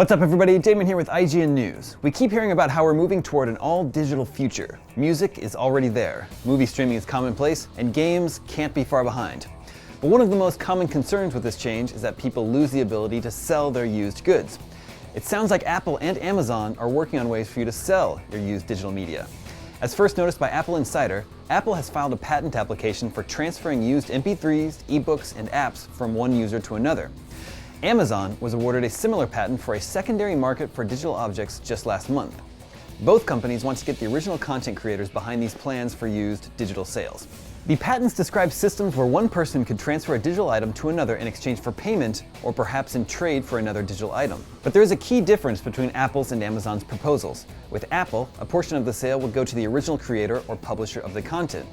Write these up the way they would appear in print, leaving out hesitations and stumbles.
What's up everybody, Damon here with IGN News. We keep hearing about how we're moving toward an all-digital future. Music is already there, movie streaming is commonplace, and games can't be far behind. But one of the most common concerns with this change is that people lose the ability to sell their used goods. It sounds like Apple and Amazon are working on ways for you to sell your used digital media. As first noticed by Apple Insider, Apple has filed a patent application for transferring used MP3s, ebooks, and apps from one user to another. Amazon was awarded a similar patent for a secondary market for digital objects just last month. Both companies want to get the original content creators behind these plans for used digital sales. The patents describe systems where one person could transfer a digital item to another in exchange for payment, or perhaps in trade for another digital item. But there is a key difference between Apple's and Amazon's proposals. With Apple, a portion of the sale would go to the original creator or publisher of the content.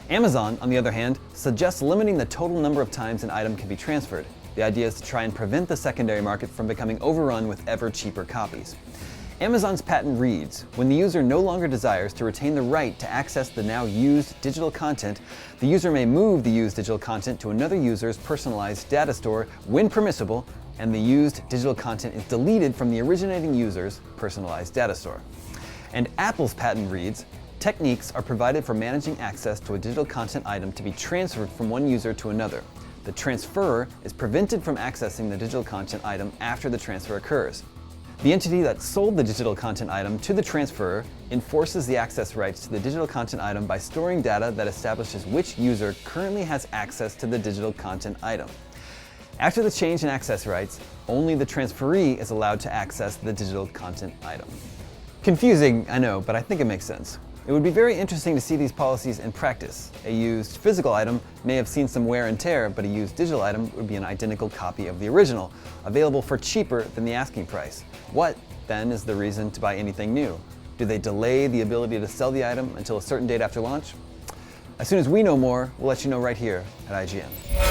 Amazon, on the other hand, suggests limiting the total number of times an item can be transferred. The idea is to try and prevent the secondary market from becoming overrun with ever cheaper copies. Amazon's patent reads, when the user no longer desires to retain the right to access the now used digital content, the user may move the used digital content to another user's personalized data store when permissible, and the used digital content is deleted from the originating user's personalized data store. And Apple's patent reads, techniques are provided for managing access to a digital content item to be transferred from one user to another. The transferor is prevented from accessing the digital content item after the transfer occurs. The entity that sold the digital content item to the transferor enforces the access rights to the digital content item by storing data that establishes which user currently has access to the digital content item. After the change in access rights, only the transferee is allowed to access the digital content item. Confusing, I know, but I think it makes sense. It would be very interesting to see these policies in practice. A used physical item may have seen some wear and tear, but a used digital item would be an identical copy of the original, available for cheaper than the asking price. What, then, is the reason to buy anything new? Do they delay the ability to sell the item until a certain date after launch? As soon as we know more, we'll let you know right here at IGN.